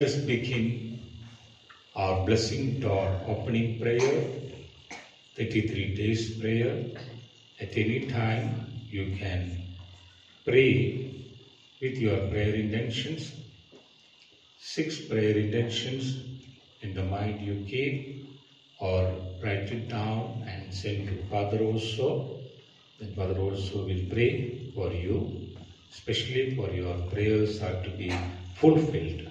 Let us begin our blessing to our opening prayer, 33 days prayer. At any time you can pray with your prayer intentions. 6 prayer intentions in the mind you keep, or write it down and send to Father also. Then Father also will pray for you, especially for your prayers are to be fulfilled.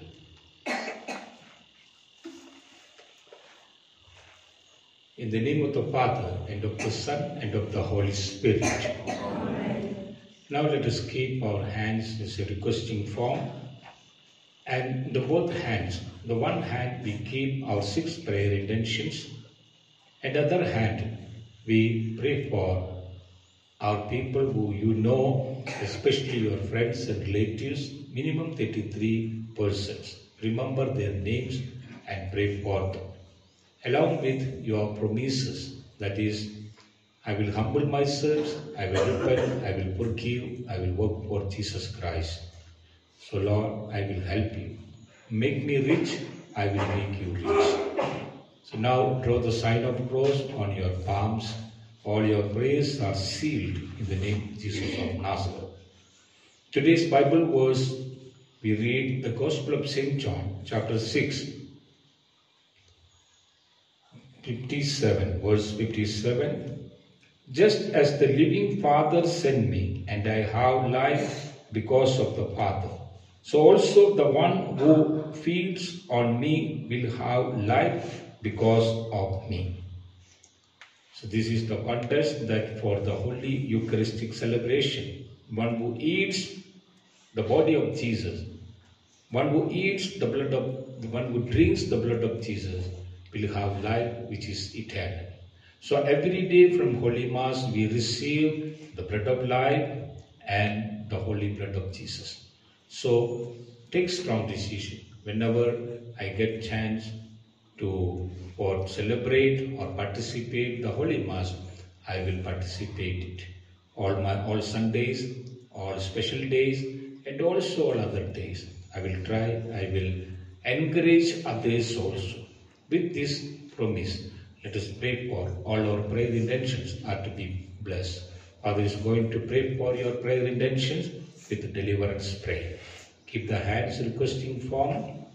In the name of the Father, and of the Son, and of the Holy Spirit. Amen. Now let us keep our hands as a requesting form. And the both hands, the one hand we keep our 6 prayer intentions, and the other hand we pray for our people who you know, especially your friends and relatives, minimum 33 persons. Remember their names and pray for them. Along with your promises, that is, I will humble myself, I will repent, I will forgive, I will work for Jesus Christ. So Lord, I will help you. Make me rich, I will make you rich. So now draw the sign of cross on your palms. All your prayers are sealed in the name of Jesus of Nazareth. Today's Bible verse, we read the Gospel of St. John, chapter 6. 57, verse 57. Just as the living Father sent me, and I have life because of the Father, so also the one who feeds on me will have life because of me. So this is the context that for the Holy Eucharistic celebration, one who eats the body of Jesus, one who eats the blood of, the one who drinks the blood of Jesus, will have life which is eternal. So every day from Holy Mass we receive the bread of life and the holy blood of Jesus. So take strong decision. Whenever I get chance to celebrate or participate the Holy Mass, I will participate it. All Sundays, all special days, and also all other days. I will try, I will encourage others also. With this promise, let us pray for all our prayer intentions are to be blessed. Father is going to pray for your prayer intentions with the deliverance prayer. Keep the hands requesting form.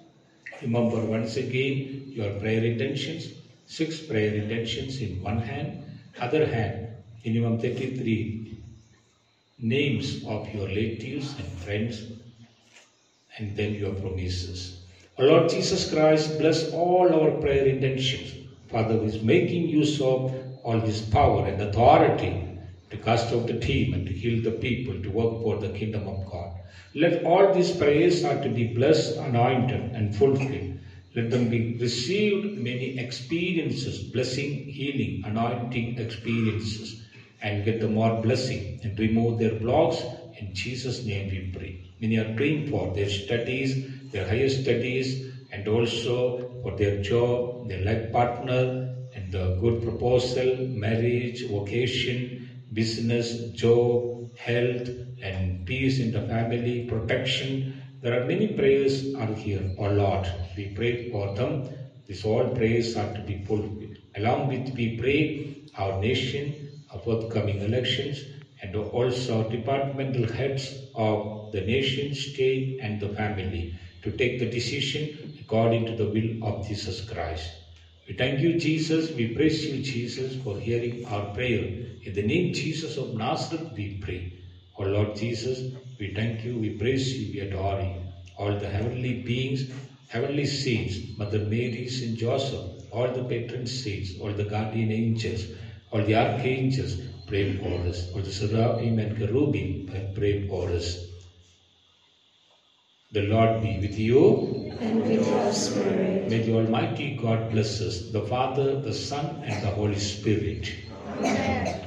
Remember once again your prayer intentions. 6 prayer intentions in one hand. Other hand, minimum 33 names of your relatives and friends. And then your promises. O Lord Jesus Christ, bless all our prayer intentions. Father is making use of all this power and authority to cast out the demon, to heal the people, to work for the kingdom of God. Let all these prayers are to be blessed, anointed, and fulfilled. Let them be received many experiences, blessing, healing, anointing experiences, and get the more blessing and remove their blocks. In Jesus' name we pray. Many are praying for their studies, their higher studies, and also for their job, their life partner, and the good proposal, marriage, vocation, business, job, health, and peace in the family, protection. There are many prayers are here. Oh Lord, we pray for them. These all prayers are to be fulfilled. Along with we pray our nation, our forthcoming elections, and also departmental heads of the nation, state, and the family to take the decision according to the will of Jesus Christ. We thank you, Jesus. We praise you, Jesus, for hearing our prayer. In the name Jesus of Nazareth, we pray. O Lord Jesus, we thank you, we praise you, we adore you. All the heavenly beings, heavenly saints, Mother Mary, Saint Joseph, all the patron saints, all the guardian angels, all the archangels, pray for us. All the seraphim and cherubim, pray for us. The Lord be with you. And with your spirit. May the Almighty God bless us, the Father, the Son, and the Holy Spirit. Amen.